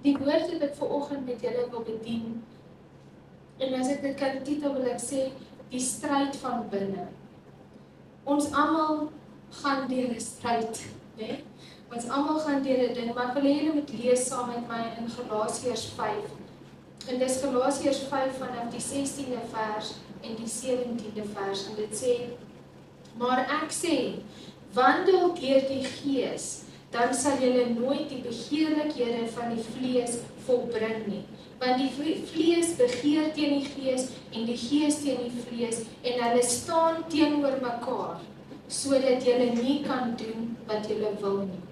Die woord wat ek vanoggend met julle wil bedien, en as ek dit kan titel wil ek sê, die stryd van binne. Ons almal gaan deur 'n stryd, né? Ons almal gaan deur 'n ding, maar ek wil hê julle moet lees saam met my in Galasiërs 5. En dis Galasiërs 5 vanaf die 16de vers en die 17de vers, en dit sê, maar ek sê, wandel deur die Gees, dan sal julle nooit die begeerlikhede van die vlees volbring nie. Want die vlees begeer teen die Gees en die Gees teen die vlees, en hulle staan teenoor mekaar, sodat julle nie kan doen wat julle wil nie.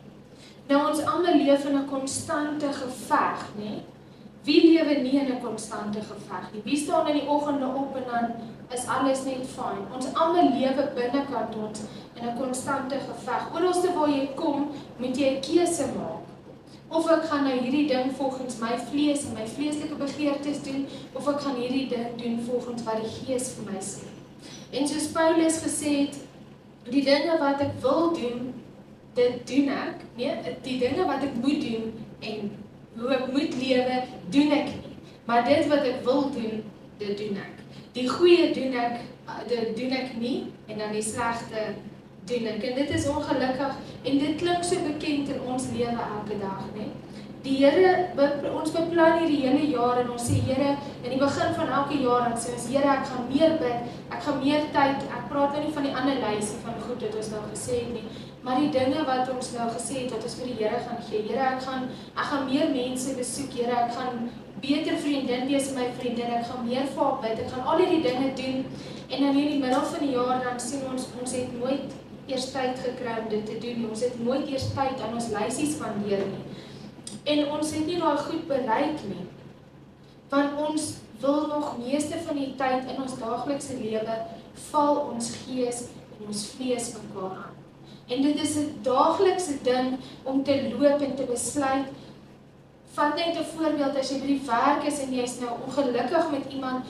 Nou ons almal leef in 'n konstante geveg, né? Wie lewe nie in 'n konstante geveg nie? Wie staan in die oggende op en dan is alles net fyn? Ons almal lewe binnekant ons in 'n konstante geveg. Oralste waar jy kom, moet jy 'n keuse maak. Of ek gaan nou hierdie ding volgens my vlees en my vleeslike begeertes doen, of ek gaan hierdie ding doen volgens wat die Gees vir my sê. En soos Paulus gesê het, die dinge wat ek wil doen, dit doen ek, nee, die dinge wat ek moet doen en hoe ek moet lewe, doen ek nie. Maar dit wat ek wil doen, dit doen ek. Die goeie doen ek, dit doen ek nie, en dan die slegte doen ek. En dit is ongelukkig, en dit klink so bekend in ons lewe elke dag, né? Die Here, ons beplan hier die hele jaar, en ons sê, Here, in die begin van elke jaar, dan sê ons, Here, ek gaan meer bid, ek gaan meer tyd, ek praat nou nie van die ander lysie van goed wat ons nou gesê het nie, maar die dinge wat ons nou gesê het, wat ons vir die Here gaan gee. Here, ek gaan meer mense besoek, Here, ek gaan beter vriendin wees met my vriendin, ek gaan meer vir haar bid, ek gaan al hierdie dinge doen, en dan in die middel van die jaar, dan sien ons het nooit eers tyd gekry om dit te doen nie, ons het nooit eers tyd aan ons lysies spandeer nie, en ons het nie daai goed bereik nie, want ons wil nog meeste van die tyd in ons daaglikse lewe, val ons gees en ons vlees mekaar aan. En dit is 'n daaglikse ding om te loop en te besluit. Vat net 'n voorbeeld, as jy by die werk is en jy is nou ongelukkig met iemand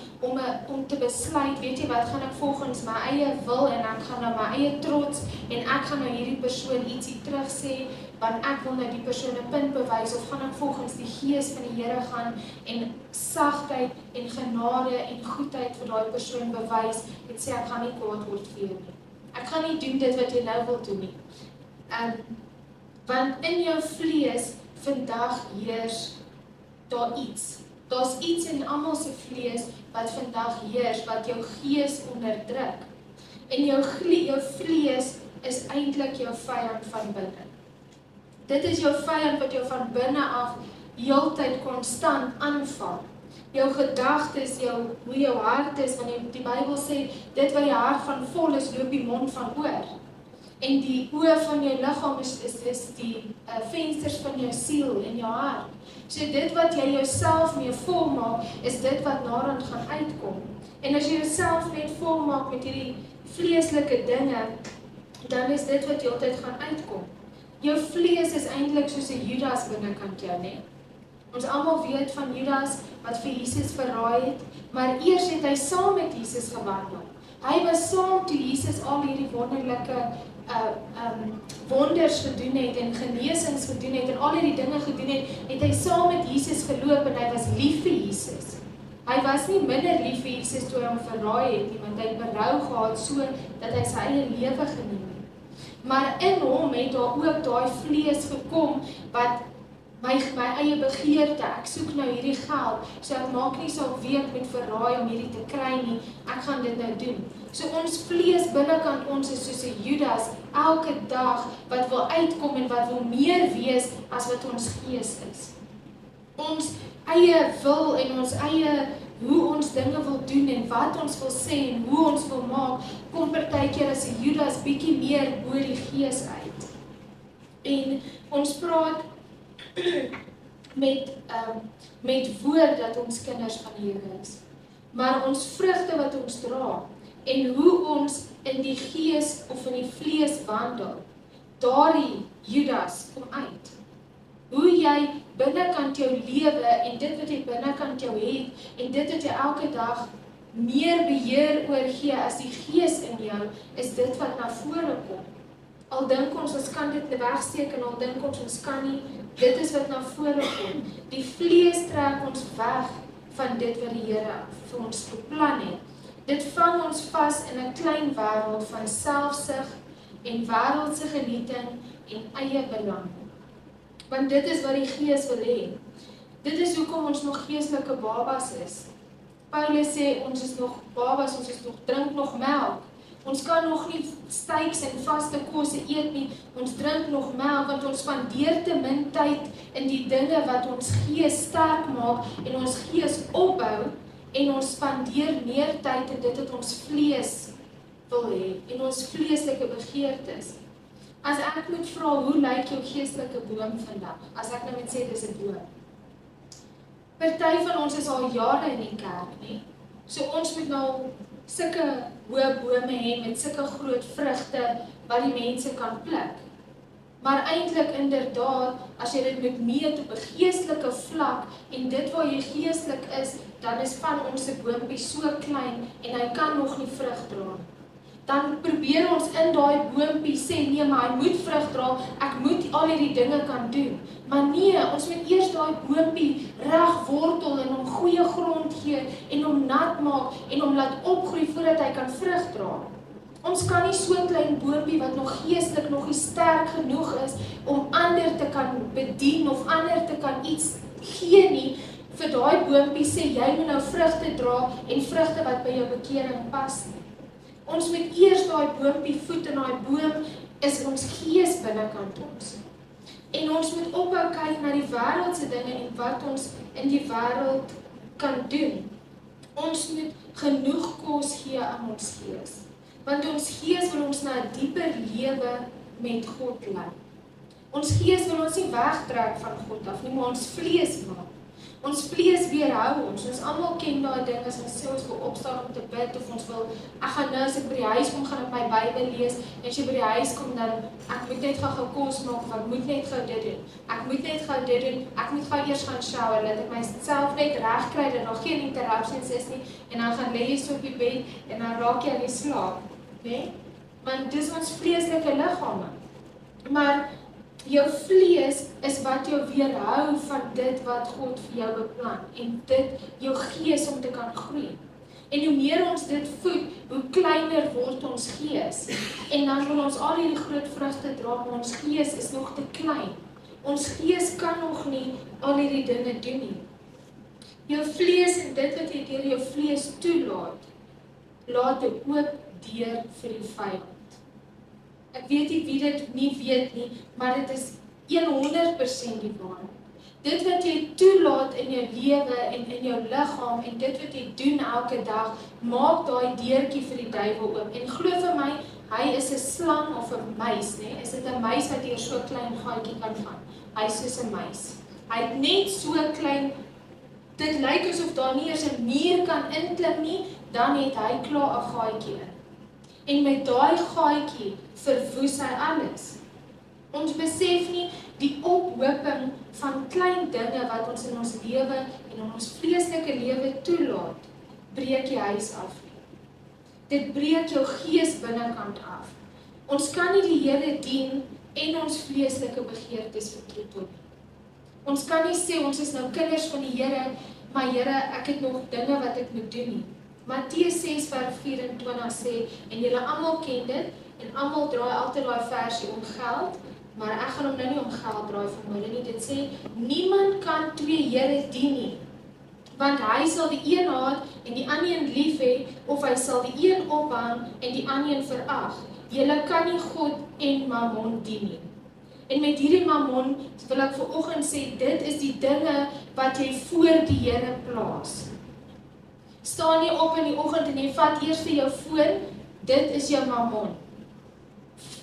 om te besluit, weet jy wat, gaan ek volgens my eie wil en ek gaan nou my eie trots en ek gaan nou hierdie persoon ietsie terug sê, want ek wil nou die persoon 'n punt bewys, of gaan ek volgens die Gees van die Here gaan en sagtheid en genade en goedheid vir daai persoon bewys, en sê ek gaan nie kwaad word vir jou nie. Ek gaan nie doen dit wat jy nou wil doen nie. Want in jou vlees vandag heers daar iets. Daar's iets in almal se vlees wat vandag heers, wat jou gees onderdruk. En jou vlees is eintlik jou vyand van binne. Dit is jou vyand wat jou van binne af heeltyd konstant aanval. Jou gedagtes, hoe jou hart is, want die Bybel sê, dit wat die hart van vol is, loop die mond van oor. En die oë van jou liggaam is die vensters van jou siel en jou hart. So dit wat jy jouself mee volmaak, is dit wat naderhand gaan uitkom. En as jy jouself net volmaak met hierdie vleeslike dinge, dan is dit wat jy altyd gaan uitkom. Jou vlees is eintlik soos 'n Judas binnekant jou, né? Ons almal weet van Judas wat vir Jesus verraai het, maar eers het hy saam met Jesus gewandel. Hy was saam toe Jesus al hierdie wonderlike wonders gedoen het en genesings gedoen het en al hierdie dinge gedoen het hy saam met Jesus geloop en hy was lief vir Jesus. Hy was nie minder lief vir Jesus toe hy hom verraai het nie, want hy het berou gehad so dat hy sy eie lewe geneem het. Maar in hom het daar ook daai vlees gekom wat my eie begeerte, ek soek nou hierdie geld, so ek maak nie saak wie ek moet verraai om hierdie te kry nie, ek gaan dit nou doen. So ons vlees binnekant ons is soos 'n Judas, elke dag wat wil uitkom en wat wil meer wees as wat ons gees is. Ons eie wil en ons eie hoe ons dinge wil doen en wat ons wil sê en hoe ons wil maak, kom partykeer as 'n Judas bietjie meer bo die gees uit. En ons praat met woord dat ons kinders van die Here is. Maar ons vrugte wat ons dra en hoe ons in die gees of in die vlees wandel, daardie Judas kom uit. Hoe jy binnekant jou lewe en dit wat jy binnekant jou het en dit wat jy elke dag meer beheer oor gee as die gees in jou, is dit wat na vore kom. Al dink ons kan dit wegsteek en al dink ons kan nie, dit is wat na vore kom. Die vlees trek ons weg van dit wat die Here vir ons beplan het. Dit vang ons vas in 'n klein wêreld van selfsug en wêreldse genieting en eie belang. Want dit is wat die Gees wil hê. Dit is hoekom ons nog geestelike babas is. Paulus sê ons is nog babas, ons drink nog melk. Ons kan nog nie steaks en vaste kosse eet nie, ons drink nog melk, want ons spandeer te min tyd in die dinge wat ons gees sterk maak en ons gees opbou, en ons spandeer meer tyd in dit wat ons vlees wil hê, en ons vleeslike begeertes. As ek moet vra, hoe lyk jou geestelike boom vandag? As ek nou moet sê, dis 'n boom. Party van ons is al jare in die kerk, nie? So ons moet nou sulke hoë bome hê met sulke groot vrugte wat die mense kan pluk. Maar eintlik inderdaad, as jy dit moet meet op 'n geestelike vlak en dit waar jy geestelik is, dan is van ons se boompie so klein en hy kan nog nie vrug dra. Dan probeer ons in daai boompie sê, nee, maar hy moet vrug dra, ek moet al hierdie dinge kan doen. Maar nee, ons moet eers daai boompie reg wortel en hom goeie grond gee en hom nat maak en hom laat opgroei voordat hy kan vrug dra. Ons kan nie so 'n klein boompie wat nog geestelik nog nie sterk genoeg is om ander te kan bedien of ander te kan iets gee nie, vir daai boompie sê jy moet nou vrugte dra en vrugte wat by jou bekering pas nie. Ons moet eers daai boompie voed en daai boom is ons gees binnekant ons. En ons moet ophou kyk na die wêreldse dinge en wat ons in die wêreld kan doen. Ons moet genoeg kos gee aan ons gees. Want ons gees wil ons na 'n dieper lewe met God lei. Ons gees wil ons nie wegtrek van God af nie, maar ons vlees maak. Ons vlees weerhou ons. Ons almal ken daai ding as ons sê ons wil opstaan om te bid of ons wil, ek gaan nou as ek by die huis kom gaan ek my Bybel lees en as jy by die huis kom dan ek moet net gou kos maak of ek moet net gou dit doen. Ek moet net gou dit doen. Ek moet gou eers gaan shower laat ek myself net reg kry dat daar geen interruptions is nie en dan gaan lê jy so op die bed en dan raak jy aan die slaap. Nee? Want dis ons vleeslike liggame. Maar jou vlees is wat jou weerhou van dit wat God vir jou beplan en dit jou gees om te kan groei. En hoe meer ons dit voed, hoe kleiner word ons gees. En dan wil ons al hierdie groot vrugte dra, maar ons gees is nog te klein. Ons gees kan nog nie al hierdie dinge doen nie. Jou vlees en dit wat jy deur jou vlees toelaat, laat 'n oop deur vir die vyand. Ek weet nie wie dit nie weet nie, maar dit is 100% die waarheid. Dit wat jy toelaat in jou lewe en in jou liggaam en dit wat jy doen elke dag, maak daai deurtjie vir die duiwel oop. En glo vir my, hy is 'n slang of 'n muis, né? Is dit 'n muis wat deur so 'n klein gaatjie kan gaan? Hy is soos 'n muis. Hy het net so klein, dit lyk asof daar nie eers 'n muur kan inklim nie, dan het hy klaar 'n gaatjie in. En met daai gaatjie verwoes hy alles. Ons besef nie die ophoping van klein dinge wat ons in ons lewe en in ons vleeslike lewe toelaat, breek jy huis af. Dit breek jou gees binnekant af. Ons kan nie die Here dien en ons vleeslike begeertes vertroetel nie. Ons kan nie sê ons is nou kinders van die Here, maar Here, ek het nog dinge wat ek moet doen nie. Matteus 6:24 sê, en julle almal ken dit, en almal draai altyd daai versie om geld, maar ek gaan hom nou nie om geld draai vanmôre nie. Dit sê, niemand kan twee Here dien nie, want hy sal die een haat en die ander een lief hê, of hy sal die een ophang en die ander een verag. Julle kan nie God en Mammon dien nie. En met hierdie Mammon wil ek vanoggend sê, dit is die dinge wat jy voor die Here plaas. Staan jy op in die oggend en jy vat eers vir jou foon, dit is jou Mammon.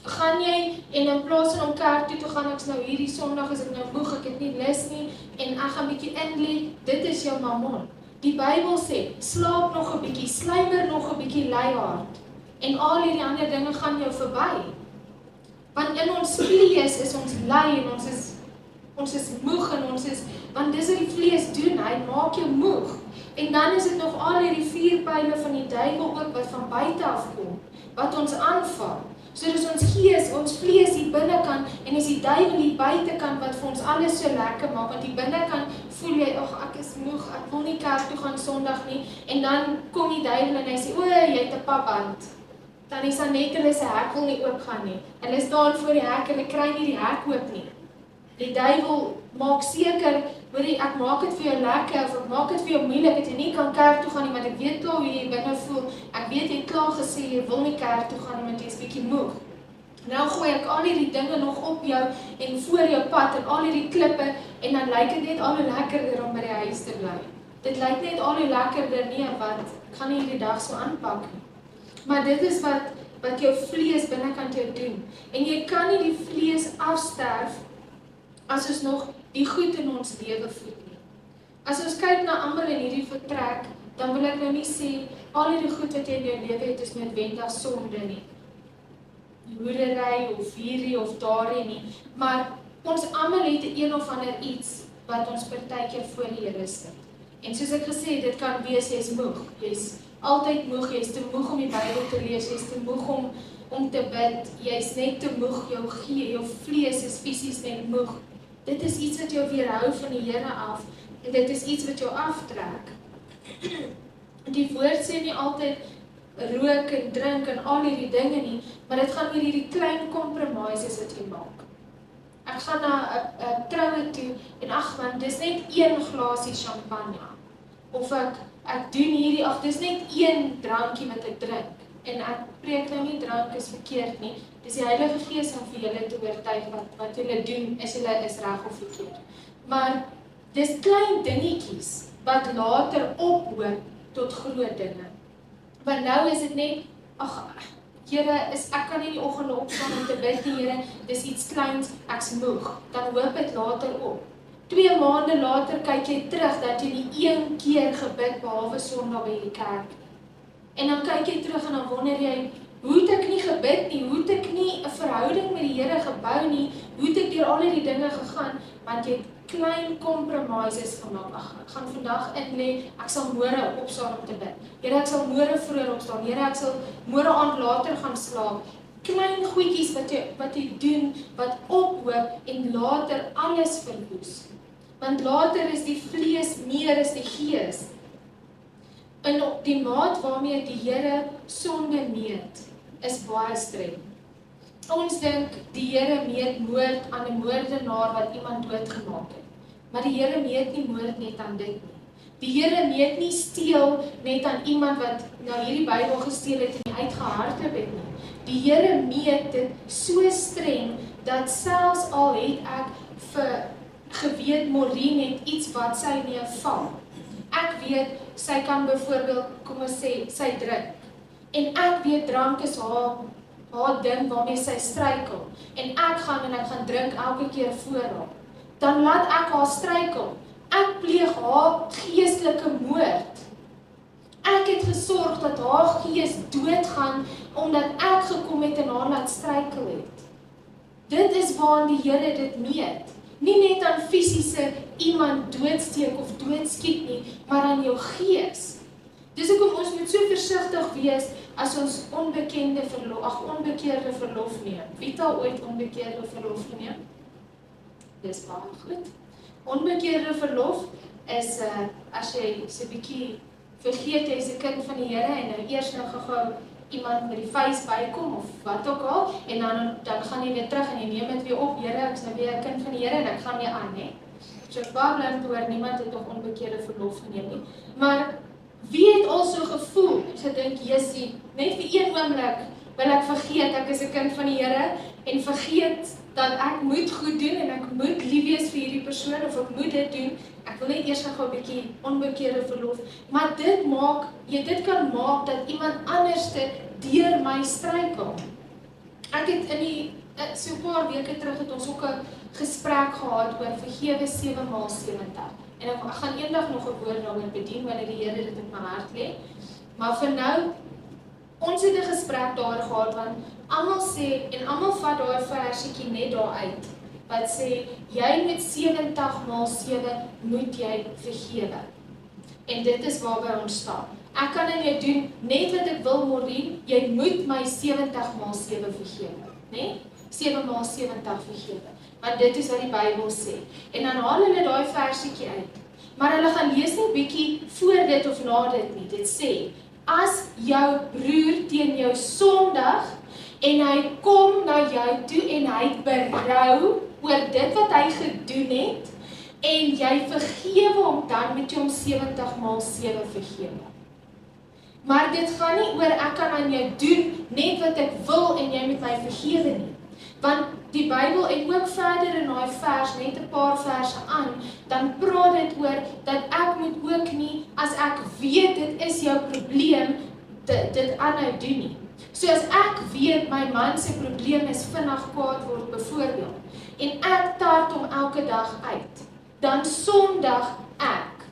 Gaan jy en in plaas van om kerk toe gaan ek nou hierdie Sondag is ek nou moeg, ek het nie lus nie en ek gaan bietjie inlê, dit is jou Mammon. Die Bybel sê, slaap nog 'n bietjie, slymer nog 'n bietjie luiaard en al hierdie ander dinge gaan jou verby. Want in ons vlees is ons lui en ons is moeg en want dis wat die vlees doen, hy maak jou moeg. En dan is dit nog al hierdie vuurpyle van die duiwel ook wat van buite af kom, wat ons aanval. So dis ons gees, ons vlees hier binnekant en is die duiwel hier buitekant wat vir ons alles so lekker maak, want die binnekant voel jy, ek is moeg, ek wil nie kerk toe gaan Sondag nie, en dan kom die duiwel en hy sê, jy het 'n papband. Dan is Annette hulle se hek wil nie oopgaan nie. Hulle staan voor die hek en hulle kry nie die hek oop nie. Die duiwel maak seker, hoorie, ek maak dit vir jou lekker, of ek maak dit vir jou moeilik, dat jy nie kan kerk toe gaan nie, want ek weet klaar hoe jy binne voel, ek weet jy het klaar gesê, jy wil nie kerk toe gaan nie, want jy is bietjie moeg. Nou gooi ek al hierdie dinge nog op jou, en voor jou pad, en al hierdie klippe, en dan lyk dit net al hoe lekkerder om by die huis te bly. Dit lyk net al hoe lekkerder nie, want ek gaan nie hierdie dag so aanpak nie. Maar dit is wat jou vlees binnekant jou doen. En jy kan nie die vlees afsterf, as ons nog die goed in ons lewe voed nie. As ons kyk na almal in hierdie vertrek, dan wil ek nou nie sê, al hierdie goed wat jy in jou lewe het, is noodwendig sonde nie. Hoerery, of hierdie, of daardie nie. Maar ons almal het een of ander iets, wat ons partykeer voor die Here sit. En soos ek gesê, dit kan wees, jy is moeg. Jy is altyd moeg, jy is te moeg om die Bybel te lees, jy is te moeg om te bid, jy is net te moeg, jou vlees is fisies net moeg. Dit is iets wat jou weerhou van die Here af, en dit is iets wat jou aftrek. Die woord sê nie altyd rook en drink en al hierdie dinge nie, maar dit gaan oor hierdie klein compromises wat jy maak. Ek gaan na 'n troue toe, en man, dis net 1 glasie champagne. Of ek doen hierdie, dis net 1 drankie wat ek drink. En ek preek nou nie drank is verkeerd nie. Dis die Heilige Gees om vir julle te oortuig wat julle doen, julle is reg of verkeerd. Maar dis klein dingetjies wat later ophoop tot groot dinge. Want nou is dit net, Here, ek kan nie die oggende opstaan om te bid nie, Here, dis iets kleins, ek's moeg. Dan hoop dit later op. 2 maande later kyk jy terug dat jy nie 1 keer gebid behalwe Sondag by die kerk. En dan kyk jy terug en dan wonder jy, hoe het ek nie gebid nie, hoe het ek nie 'n verhouding met die Here gebou nie, hoe het ek deur al hierdie dinge gegaan, want jy het klein compromises gemaak. Ek gaan vandag in lê, ek sal môre opstaan om te bid. Here, ek sal môre vroeër opstaan. Here, ek sal môre aand later gaan slaap. Klein goedjies wat jy doen, wat ophoop en later alles verwoes. Want later is die vlees meer as die gees. En op die maat waarmee die Here sonde meet, is baie streng. Ons dink die Here meet moord aan 'n moordenaar wat iemand doodgemaak het. Maar die Here meet nie moord net aan dit nie. Die Here meet nie steel net aan iemand wat nou hierdie Bybel gesteel het en nie uitgehardloop het nie. Die Here meet dit so streng dat selfs al het ek vir geweet Maureen het iets wat sy mee val. Ek weet sy kan byvoorbeeld, kom ons sê, sy drink. En ek weet drank is haar ding waarmee sy struikel. En ek gaan drink elke keer voor haar. Dan laat ek haar struikel. Ek pleeg haar geestelike moord. Ek het gesorg dat haar gees doodgaan, omdat ek gekom het en haar laat struikel het. Dit is waar die Here dit meet. Nie net aan fisiese iemand doodsteek of doodskiet nie, maar aan jou gees. Dis hoekom ons moet so versigtig wees as ons onbekeerde verlof neem. Wie het al ooit onbekeerde verlof geneem? Dis baie goed. Onbekeerde verlof is as jy so 'n bietjie vergeet jy is 'n kind van die Here en nou eers gou iemand met die vuis bykom of wat ook al en dan gaan jy weer terug en jy neem dit weer op. Here, ek is nou weer 'n kind van die Here en ek gaan weer aan, hè. So ek baie bly om te hoor niemand het nog onbekeerde verlof geneem nie. Maar wie het al so gevoel en gedink, Jessie, net vir 1 oomblik wil ek vergeet ek is 'n kind van die Here en vergeet dat ek moet goed doen en ek moet lief wees vir hierdie persoon of ek moet dit doen. Ek wil net eers gou 'n bietjie onbekeerde verlof, maar dit kan maak dat iemand anderste deur my struikel. Ek het so 'n paar weke terug het ons ook 'n gesprek gehad oor vergewe 7x70. En ek gaan eendag nog 'n woord daaroor bedien wanneer die Here dit in my hart lê. Maar vir nou, ons het 'n gesprek daar gehad want almal sê en almal vat daai versietjie net daar uit wat sê jy met 70x7 moet jy vergewe. En dit is waarby ons staan. Ek kan aan jou doen net wat ek wil, Maureen, jy moet my 70x7 vergewe, né? 7x70 vergewe. Want dit is wat die Bybel sê. En dan haal hulle daai versietjie uit. Maar hulle gaan lees nie bietjie voor dit of na dit nie. Dit sê, as jou broer teen jou sondig en hy kom na jou toe en hy het berou oor dit wat hy gedoen het en jy vergewe hom, dan moet jy hom 70x7 vergewe. Maar dit gaan nie oor ek kan aan jou doen net wat ek wil en jy moet my vergewe nie. Want die Bybel en ook verder in daai vers, net 'n paar verse aan, dan praat dit oor dat ek moet ook nie, as ek weet dit is jou probleem, dit aanhou doen nie. So as ek weet my man se probleem is vinnig kwaad word byvoorbeeld, en ek tart hom elke dag uit, dan sondig ek.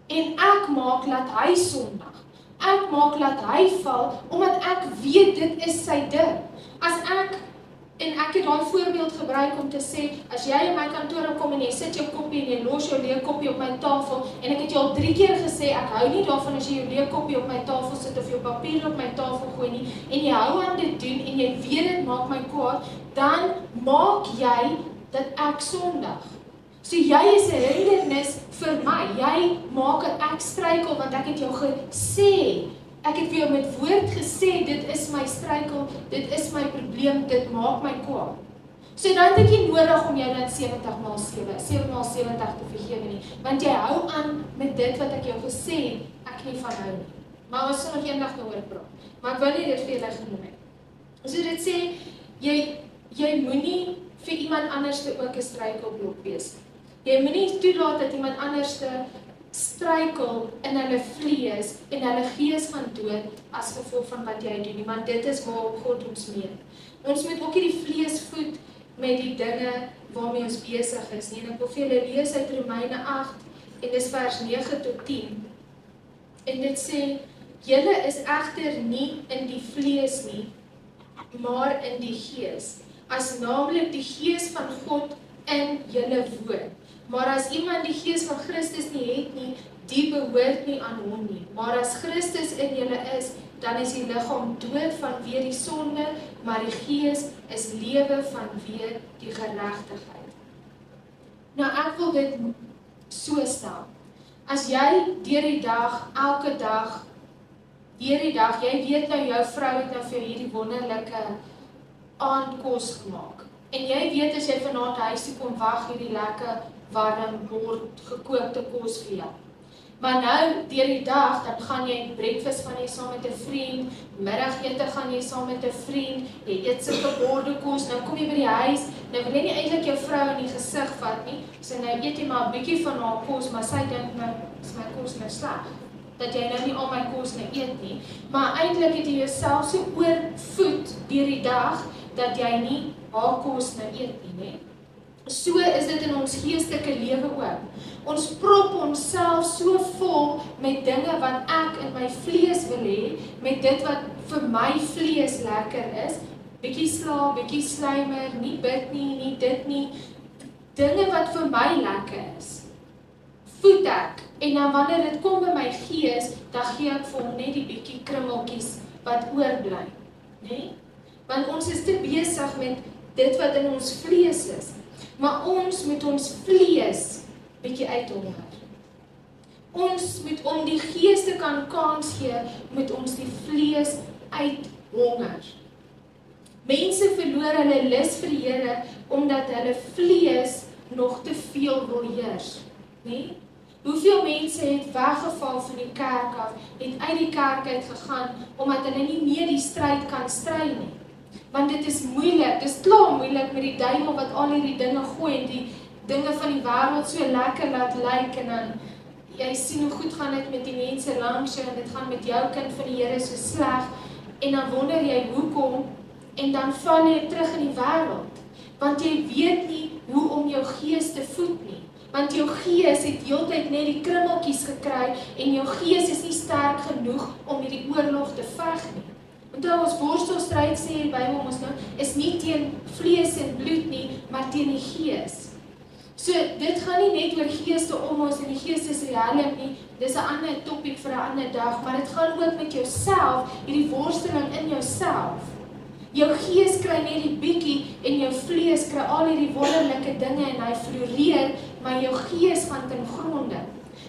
En ek maak laat hy sondig. Ek maak laat hy val, omdat ek weet dit is sy ding. En ek het daai voorbeeld gebruik om te sê, as jy in my kantoor kom en jy sit jou koppie en jy los jou leë koppie op my tafel, en ek het jou al 3 keer gesê, ek hou nie daarvan as jy jou leë koppie op my tafel sit of jou papier op my tafel gooi nie, en jy hou aan dit doen, en jy weet dit maak my kwaad, dan maak jy dat ek sondig. So jy is 'n hindernis vir my, jy maak dat ek struikel, want ek het jou gesê, ek het vir jou met woord gesê, dit is my struikel, dit is my probleem, dit maak my kwaad. So dan het ek nie nodig om jou dan 7x7 te vergewe nie, want jy hou aan met dit wat ek jou gesê het, ek nie van hou nie. Maar ons sal nog eendag daaroor praat. Maar ek wil nie dit vir julle genoem het. So dit sê, jy moenie vir iemand anders ook 'n struikelblok wees. Jy moenie toelaat dat iemand anders struikel in hulle vlees en hulle gees gaan dood as gevolg van wat jy doen, want dit is waar God ons meen. Ons moet ook nie die vlees voed met die dinge waarmee ons besig is nie. En ek wil vir julle lees uit Romeine 8 en dis vers 9 tot 10. En dit sê, julle is egter nie in die vlees nie, maar in die gees, as naamlik die gees van God in julle woon. Maar as iemand die gees van Christus nie het nie, die behoort nie aan hom nie. Maar as Christus in julle is, dan is die liggaam dood vanweë die sonde, maar die gees is lewe vanweë die geregtigheid. Nou ek wil dit so stel. As jy deur die dag, elke dag, jy weet nou jou vrou het nou vir hierdie wonderlike aandkos gemaak. En jy weet as jy vanaand huis toe kom, wag hierdie lekker warm bord gekookte kos vir jou. Maar nou, deur die dag, dan gaan jy breakfast gaan jy saam met 'n vriend, middagete gaan jy saam met 'n vriend, jy eet sulke borde kos, nou kom jy by die huis, nou wil jy nie eintlik jou vrou in die gesig vat nie, so nou eet jy maar 'n bietjie van haar kos, maar sy dink nou, is my kos nou sleg, dat jy nou nie al my kos nou eet nie, maar eintlik het jy jouself so oorvoed deur die dag, dat jy nie haar kos nou eet nie, né? So is dit in ons geestelike lewe ook. Ons prop onsself so vol met dinge wat ek in my vlees wil hê, met dit wat vir my vlees lekker is, bietjie slaap, bietjie slymer, nie bid nie, nie dit nie, dinge wat vir my lekker is, voed ek, en dan wanneer dit kom by my gees, dan gee ek vir hom net die bietjie krummeltjies wat oorbly, né? Want ons is te besig met dit wat in ons vlees is, maar ons moet ons vlees bietjie uithonger. Ons moet om die gees te kan kans gee, moet ons die vlees uithonger. Mense verloor hulle lus vir die Here, omdat hulle vlees nog te veel wil heers, né? Hoeveel mense het weggeval van die kerk af, het uit die kerk uit gegaan, omdat hulle nie meer die stryd kan stry nie. Want dit is moeilik, dit is klaar moeilik met die duiwel wat al hierdie dinge gooi, en die dinge van die wêreld so lekker laat lyk, en dan, jy sien hoe goed gaan dit met die mense langs jou, en dit gaan met jou kind van die Here so sleg, en dan wonder jy hoekom, en dan val jy terug in die wêreld, want jy weet nie hoe om jou gees te voed nie, want jou gees het heeltyd net die krummeltjies gekry, en jou gees is nie sterk genoeg om hierdie oorlog te veg nie. Onthou ons worstelstryd, sê die Bybel ons nou, is nie teen vlees en bloed nie, maar teen die gees. So, dit gaan nie net oor geeste om ons en die geestesrealm nie, dis 'n ander topic vir 'n ander dag, maar dit gaan ook met jouself, hierdie worsteling in jouself. Jou gees kry net die bietjie en jou vlees kry al hierdie wonderlike dinge en hy floreer, maar jou gees gaan ten gronde.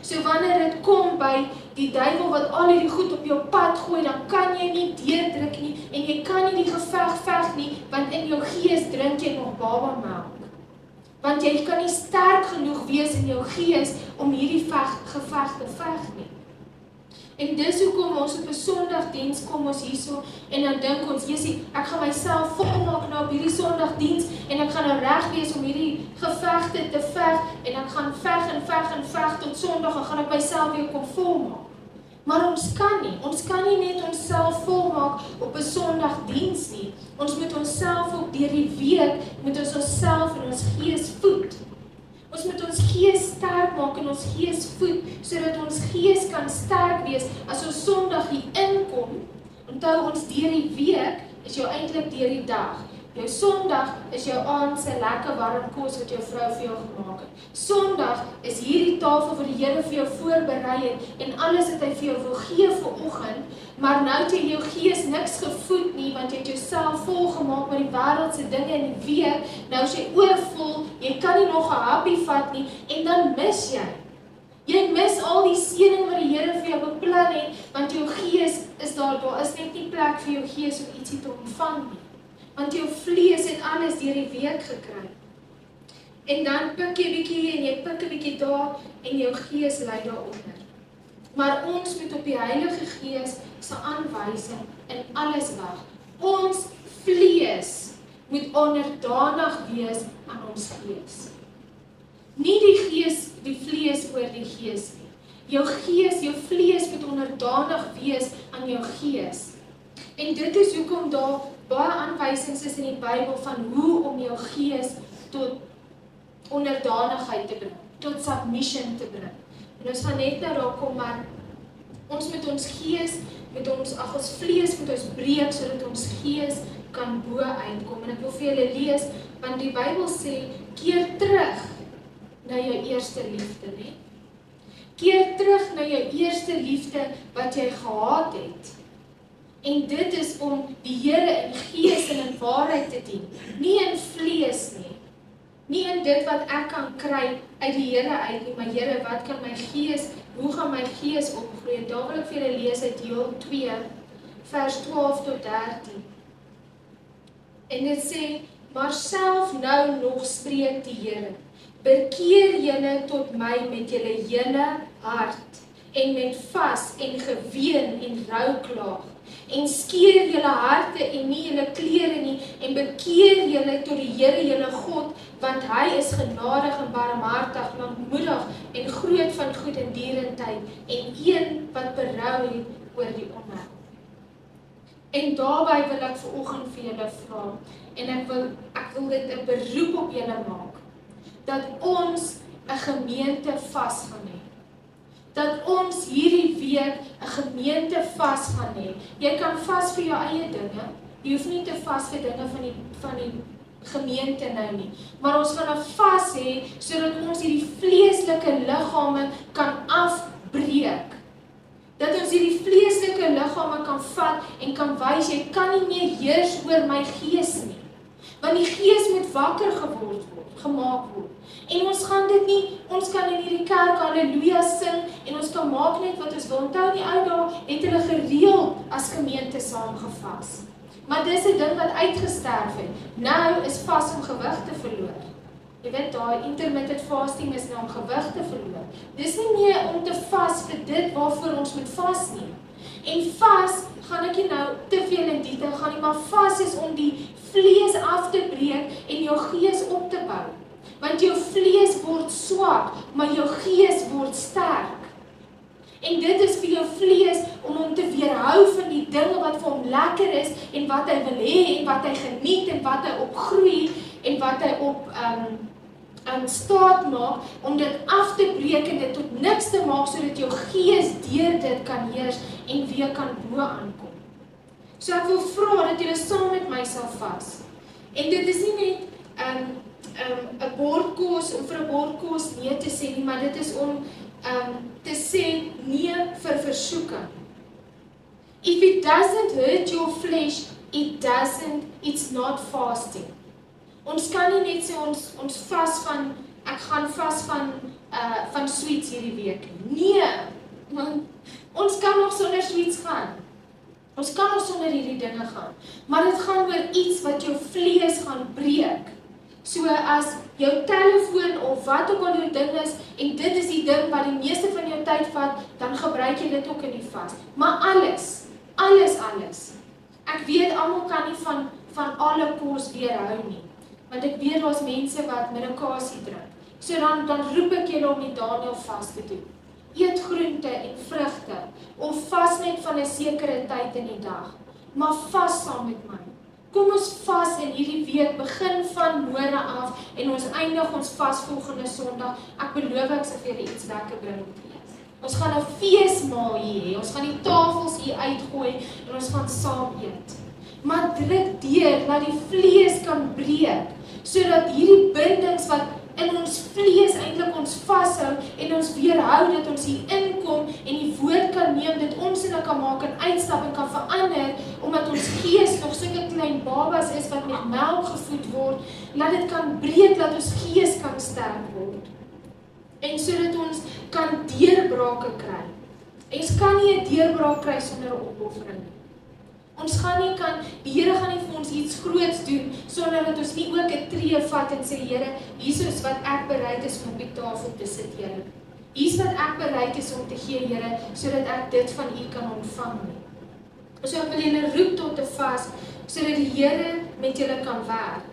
So wanneer dit kom by die duiwel wat al hierdie goed op jou pad gooi, dan kan jy nie deurdruk nie en jy kan nie die geveg veg nie, want in jou gees drink jy nog babamelk. Want jy kan nie sterk genoeg wees in jou gees om hierdie geveg te veg nie. En dis hoekom ons op 'n Sondagdiens kom ons hierso en dan dink ons, Jessie, ek gaan myself volmaak nou op hierdie Sondagdiens en ek gaan nou reg wees om hierdie gevegte te veg en ek gaan veg en veg tot Sondag en gaan ek myself weer kom volmaak. Maar ons kan nie net onsself volmaak op 'n Sondagdiens nie. Ons moet onsself ook deur die week, moet ons onsself en ons gees voed. Ons moet ons gees sterk maak en ons gees voed, sodat ons gees kan sterk wees as ons Sondag hier inkom. Onthou ons deur die week is jou eintlik deur die dag. Jou Sondag is jou aand se lekker warm kos wat jou vrou vir jou gemaak het. Sondag is hierdie tafel wat die Here vir jou voorberei het en alles wat hy vir jou wil gee vir oggend, maar nou het jy jou gees niks gevoed nie, want jy het jouself volgemaak met die wêreldse dinge in die week, nou is jy oorvol, jy kan nie nog 'n happie vat nie, en dan mis jy. Jy mis al die seëning wat die Here vir jou beplan het, want jou gees is daar is net nie plek vir jou gees om ietsie te ontvang nie. Want jou vlees het alles deur die week gekry. En dan pik jy bietjie en jy pik 'n bietjie daar en jou gees lê daaronder. Maar ons moet op die Heilige Gees se aanwysing in alles wag. Ons vlees moet onderdanig wees aan ons gees. Nie die vlees oor die gees nie. Jou vlees moet onderdanig wees aan jou gees. En dit is hoekom daar baie aanwysings is in die Bybel van hoe om jou gees tot onderdanigheid te bring, tot submission te bring. En ons gaan net nou daar kom, maar ons met ons gees, ons vlees moet ons breek, sodat ons gees kan bo uitkom. En ek wil vir julle lees, want die Bybel sê, keer terug na jou eerste liefde, né? Keer terug na jou eerste liefde wat jy gehad het. En dit is om die Here in gees en in waarheid te dien. Nie in vlees nie. Nie in dit wat ek kan kry uit die Here uit nie, maar Here, wat kan my gees, hoe gaan my gees opgroei? Daar wil ek vir julle lees uit Joël 2, vers 12 tot 13. En dit sê, maar self nou nog spreek die Here, bekeer julle tot my met julle hele hart, en met vas en geween en rouklaag, en skeer julle harte en nie julle klere nie, en bekeer julle tot die Here julle God, want hy is genadig en barmhartig, lankmoedig en groot van goed en dierendheid, en een wat berou het oor die onreg. En daarby wil ek vanoggend vir julle vra, en ek wil dit 'n beroep op julle maak, dat ons 'n gemeente vas gaan hê. Dat ons hierdie week 'n gemeente vas gaan hê. Jy kan vas vir jou eie dinge. Jy hoef nie te vas vir dinge van die gemeente nou nie. Maar ons gaan 'n vas hê sodat ons hierdie vleeslike liggame kan afbreek. Dat ons hierdie vleeslike liggame kan vat en kan wys jy kan nie meer heers oor my gees nie. Want die gees moet wakker gemaak word. En ons gaan dit nie, ons kan in hierdie kerk halleluja sing en ons kan maak net wat ons wil. Onthou die ou dae het hulle gereeld as gemeente saamgevas. Maar dis 'n ding wat uitgesterf het. Nou is vas om gewig te verloor. Jy weet daai intermittent fasting is nou om gewig te verloor. Dis nie meer om te vas vir dit waarvoor ons moet vas nie. En vas gaan ek nie nou te veel in detail gaan nie, maar vas is om die vlees af te breek en jou gees op te bou. Want jou vlees word swak, maar jou gees word sterk. En dit is vir jou vlees om hom te weerhou van die dinge wat vir hom lekker is en wat hy wil hê en wat hy geniet en wat hy opgroei en wat hy op staat maak om dit af te breek en dit tot niks te maak sodat jou gees deur dit kan heers en weer kan bo aankom. So ek wil vra dat julle saam met my sal vas. En dit is nie net 'n bordkos om vir 'n bordkos nee te sê nie, maar dit is om te sê nee vir versoeking. If it doesn't hurt your flesh, it's not fasting. Ons kan nie net sê ons vas van, ek gaan vas van sweets hierdie week. Nee, want ons kan nog sonder sweets gaan. Ons kan nog sonder hierdie dinge gaan. Maar dit gaan oor iets wat jou vlees gaan breek. So as jou telefoon of wat ook al jou ding is, en dit is die ding wat die meeste van jou tyd vat, dan gebruik jy dit ook in die vas. Maar alles. Ek weet, almal kan nie van alle kos weerhou nie. Want ek weet, daar's mense wat medikasie drink. So dan roep ek julle om die Daniel vas te doen. Eet groente en vrugte, of vas net van 'n sekere tyd in die dag. Maar vas saam met my. Kom ons vas in hierdie week, begin van môre af, en ons eindig ons vas volgende Sondag. Ek beloof ek sal vir julle iets lekker bring om te eet. Ons gaan 'n feesmaal hier hê, ons gaan die tafels hier uitgooi, en ons gaan saam eet. Maar druk deur, dat die vlees kan breek, sodat hierdie bindings wat in ons vlees eintlik ons vashou, en ons weerhou dat ons hier inkom, en die woord kan neem, dit ons en kan maak, en uitstap en kan verander, omdat ons gees nog sulke klein babas is, wat met melk gevoed word, laat dit kan breek, dat ons gees kan sterk word. En sodat ons kan deurbrake kry. Ons kan nie 'n deurbraak kry sonder 'n opoffering. Ons gaan nie die Here gaan nie vir ons iets groots doen, sonder dat ons nie ook 'n tree vat en sê, Here, hier is wat ek bereid is om op die tafel te sit, Here. Hier is wat ek bereid is om te gee, Here, sodat ek dit van U kan ontvang nie. So ek wil julle roep tot 'n vas, sodat die Here met julle kan werk.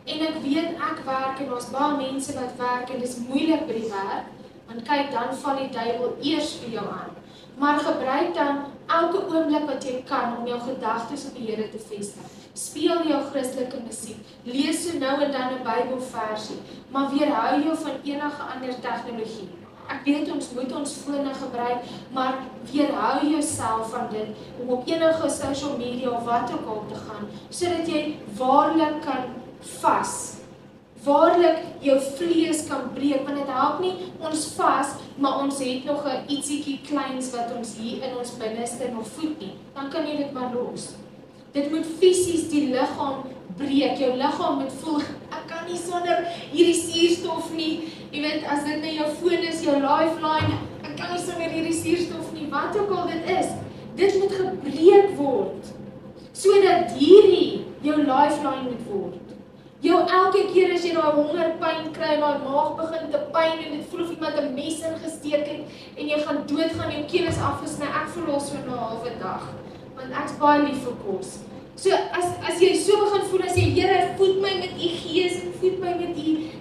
En ek weet ek werk, en daar's baie mense wat werk, en dis moeilik by die werk, want kyk, dan val die duiwel eers vir jou aan. Maar gebruik dan elke oomblik wat jy kan om jou gedagtes op die Here te vestig. Speel jou Christelike musiek, lees so nou en dan 'n Bybelversie, maar weerhou jou van enige ander tegnologie. Ek weet ons moet ons fone gebruik, maar weerhou jouself van dit om op enige social media of wat ook al te gaan, sodat jy waarlik kan vas. Waarlik jou vlees kan breek, want dit help nie ons vas, maar ons het nog 'n ietsiekie kleins wat ons hier in ons binneste nog voed nie. Dan kan jy dit maar los. Dit moet fisies die liggaam breek. Jou liggaam moet voel, ek kan nie sonder hierdie suurstof nie. Jy weet, as dit nou jou foon is, jou lifeline, ek kan nie sonder hierdie suurstof nie, wat ook al dit is. Dit moet gebreek word, sodat hierdie jou lifeline moet word. Jou elke keer as jy daai hongerpyn kry, daai maag begin te pyn en dit voel of iemand 'n mes ingesteek het en jy gaan doodgaan, jou keel is afgesny. Ek voel al so na 'n halwe dag, want ek's baie lief vir kos. So as jy so begin voel, as jy, Here, voed my met U gees en voed my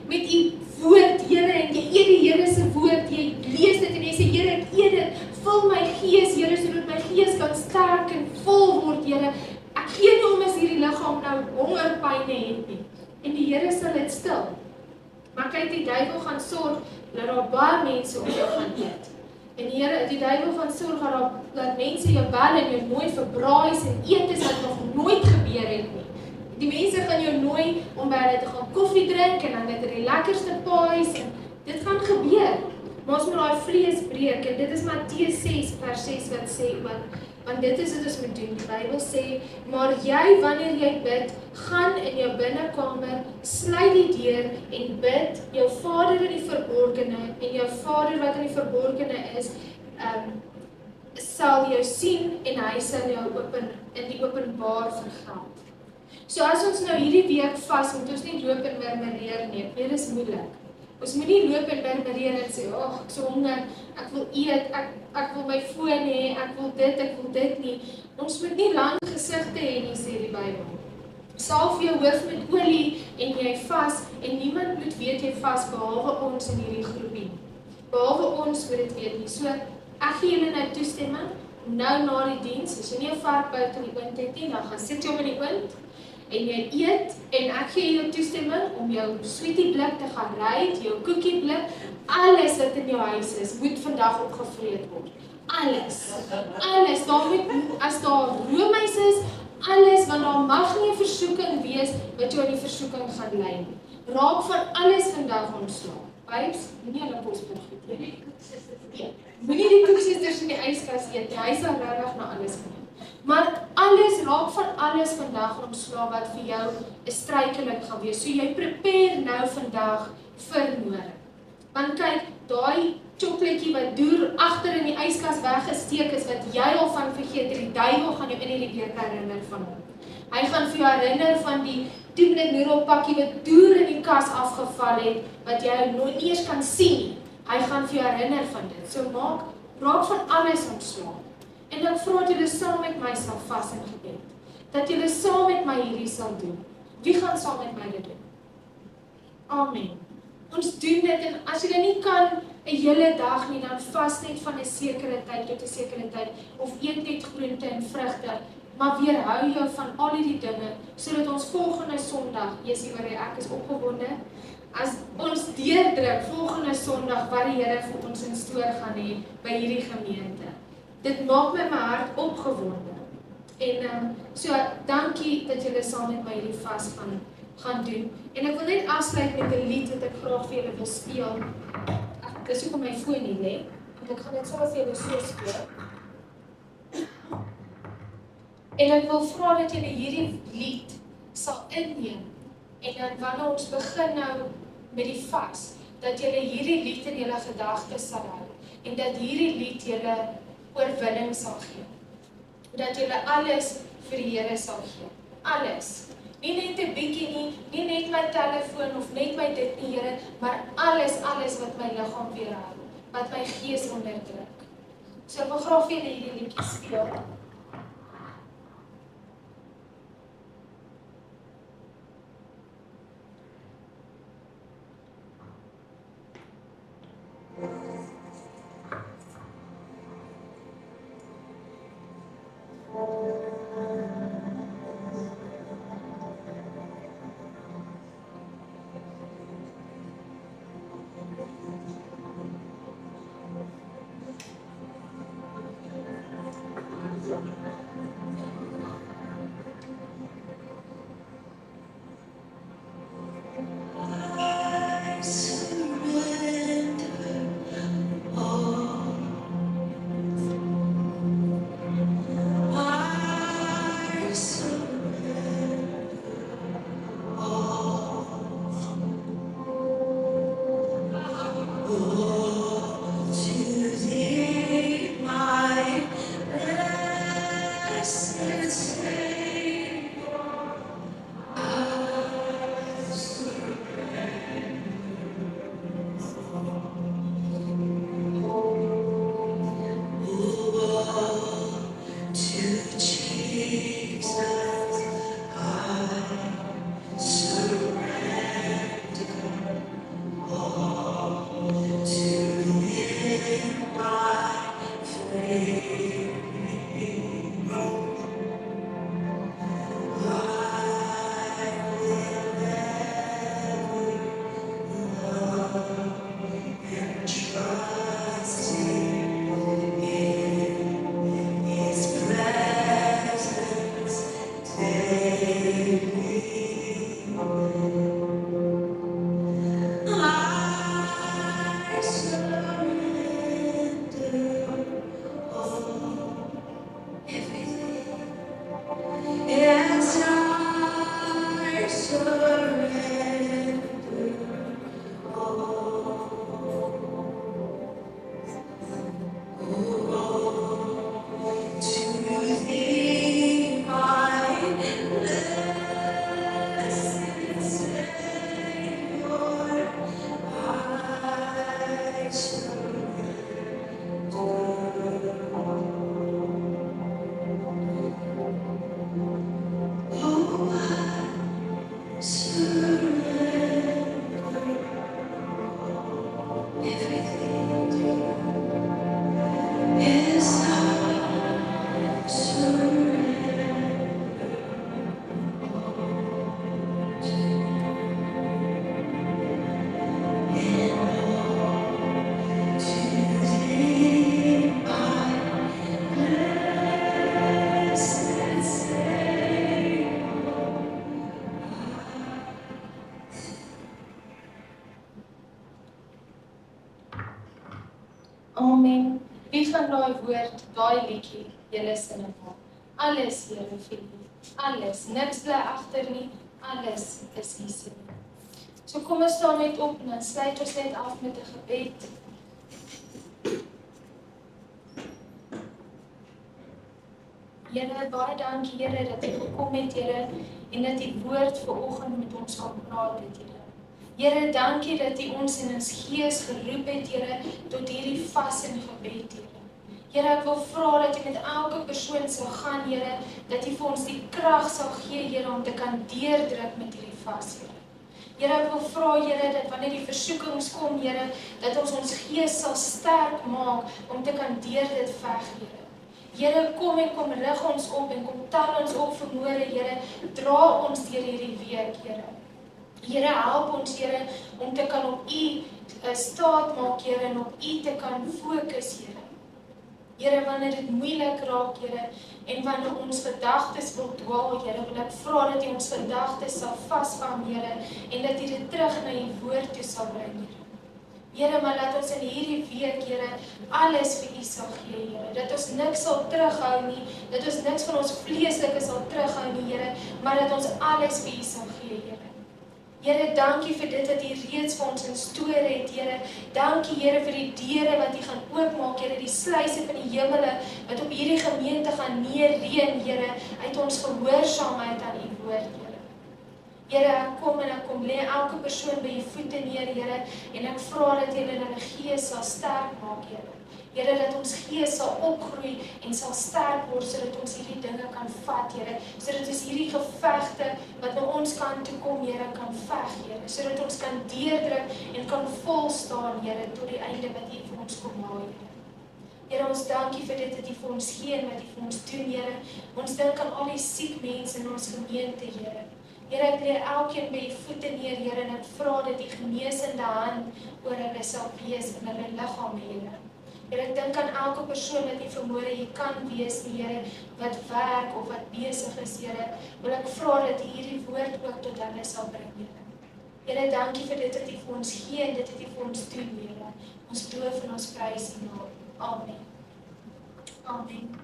met U woord, Here, en jy eet die Here se woord, jy lees dit en jy sê, Here, ek eet dit, vul my gees, Here, sodat my gees kan sterk en vol word, Here. Ek gee nie om as hierdie liggaam nou hongerpyne het nie. En die Here sal dit stil. Maar kyk, die duiwel gaan sorg dat daar baie mense om jou gaan eet. En die duiwel gaan sorg dat mense jou bel en jou nooi vir braais en etes wat nog nooit gebeur het nie. Die mense gaan jou nooi om by hulle te gaan koffie drink en dan dit die lekkerste pies en dit gaan gebeur. Maar ons moet daai vlees breek en dit is Matteus 6:6 wat sê, want dit is wat ons moet doen. Die Bybel sê, maar jy, wanneer jy bid, gaan in jou binnekamer, sluit die deur en bid jou Vader in die verborgene, en jou Vader wat in die verborgene is, sal jou sien en hy sal jou in die openbaar vergeld. So as ons nou hierdie week vas, moet ons nie loop en murmureer nie. Dit is moeilik. Ons moet nie loop en murmureer en sê, ek is honger, ek wil eet, ek wil my foon hê, ek wil dit nie. Ons moet nie lang gesigte hê nie, sê die Bybel. Salf jou hoof met olie en jy vas, en niemand moet weet jy vas, behalwe ons in hierdie groepie. Behalwe ons moet dit weet nie. So, ek gee julle nou toestemming, nou na die diens, as jy nie 'n varkbout in die oond het nie, dan gaan sit jy hom in die oond, en jy eet, en ek gee jou toestemming om jou sweetie blik te gaan ruit, jou koekie blik, alles wat in jou huis is, moet vandag opgevreet word. Alles, daar moet, as daar roomys is, alles, want daar mag nie 'n versoeking wees, wat jou in die versoeking gaan lei nie. Raak van alles vandag ontslae. Babes, moenie hulle pospunt goed eet. Ja. Moenie die toetsisters in die yskas eet nie. Hy sal regtig na alles gaan. Maar alles, raak van alles vandag ontslae wat vir jou 'n struikeling gaan wees. So jy prepare nou vandag vir môre. Want kyk, daai chocolaatjie wat deur agter in die yskas weggesteek is wat jy al van vergeet het, die duiwel gaan jou in hierdie week herinner van hom. Hy gaan vir jou herinner van die 2-minute noedelpakkie wat deur in die kas afgeval het, wat jy nooit eers kan sien nie. Hy gaan vir jou herinner van dit. So raak van alles ontslae. En ek vra dat julle saam met my sal vas in gebed. Dat julle saam met my hierdie sal doen. Wie gaan saam met my dit doen? Amen. Ons doen dit en as jy nie kan 'n hele dag nie, dan vas net van 'n sekere tyd tot 'n sekere tyd of eet net groente en vrugte, maar weerhou jou van al hierdie dinge sodat ons volgende Sondag, ek is opgewonde, as ons deurdruk volgende Sondag wat die Here vir ons in store gaan hê by hierdie gemeente. Dit maak my hart opgewonde. En so dankie dat julle saam met my hierdie vas gaan doen. En ek wil net afsluit met 'n lied wat ek graag vir julle wil speel. Dis hoekom my foon nie lê, want ek gaan dit sommer vir julle so speel. En ek wil vra dat julle hierdie lied sal inneem. En dan wanneer ons begin nou met die vas, dat julle hierdie lied in julle gedagtes sal hou en dat hierdie lied julle oorwinning sal gee. Dat julle alles vir die Here sal gee. Alles. Nie net 'n bietjie nie, nie net my telefoon of net my dit nie, Here, maar alles wat my liggaam weerhou, wat my gees onderdruk. So ek wil graag vir julle hierdie liedjie speel. Amen. Wie van daai woord, daai liedjie, julle sinne maak? Alles, Here, vir U. Alles. Niks bly agter nie. Alles is U se. So kom ons staan net op en dan sluit ons net af met 'n gebed. Here, baie dankie Here dat U gekom het, Here, en dat U woord vanoggend met ons kan praat het, Here. Here, dankie dat U ons in ons gees geroep het, Here, tot hierdie vas en gebed, Here. Here, ek wil vra dat U met elke persoon sal gaan, Here, dat U vir ons die krag sal gee, Here, om te kan deurdruk met hierdie vas, Here. Here, ek wil vra, Here, dat wanneer die versoekings kom, Here, dat ons gees sal sterk maak om te kan deur dit veg, Here. Here, kom en kom rig ons op en kom tel ons op vanmôre, Here, dra ons deur hierdie week, Here. Here, help ons, Here, om te kan op U staat maak, Here, en op U te kan fokus, Here. Here, wanneer dit moeilik raak, Here, en wanneer ons gedagtes wil dwaal, Here, wil ek vra dat U ons gedagtes sal vasvang, Here, en dat U dit terug na U woord toe sal bring, Here. Here, maar laat ons in hierdie week, Here, alles vir U sal gee, Here. Dat ons niks sal terughou nie, dat ons niks van ons vleeslike sal terughou nie, Here, maar dat ons alles vir U sal gee, Here. Here, dankie vir dit wat U reeds vir ons in store het, Here. Dankie, Here, vir die deure wat U gaan oopmaak, Here, die sluise van die hemele wat op hierdie gemeente gaan neerreën, Here, uit ons gehoorsaamheid aan U woord, Here. Here, ek kom lê elke persoon by U voete neer, Here, en ek vra dat U hulle gees sal sterk maak, Here. Here, dat ons gees sal opgroei en sal sterk word, sodat ons hierdie dinge kan vat, Here, sodat ons hierdie gevegte wat na ons kant toe kom, Here, kan veg, Here, sodat ons kan deurdruk en kan vol staan, Here, tot die einde wat U vir ons kom haal, Here. Here, ons dankie vir dit wat U vir ons gee en wat U vir ons doen, Here. Ons dink aan al die siek mense in ons gemeente, Here. Here, ek lê elkeen by U voete neer, Here, en ek vra dat U genesende hand oor hulle sal wees in hulle liggame, Here. Here, ek dink aan elke persoon wat U vanmôre hier kan wees, Here, wat werk of wat besig is, Here. Wil ek vra dat U hierdie woord ook tot hulle sal bring, Here. Here, dankie vir dit wat U vir ons gee en dit wat U vir ons doen, Here. Ons loof en ons prys U naam. Amen. Amen.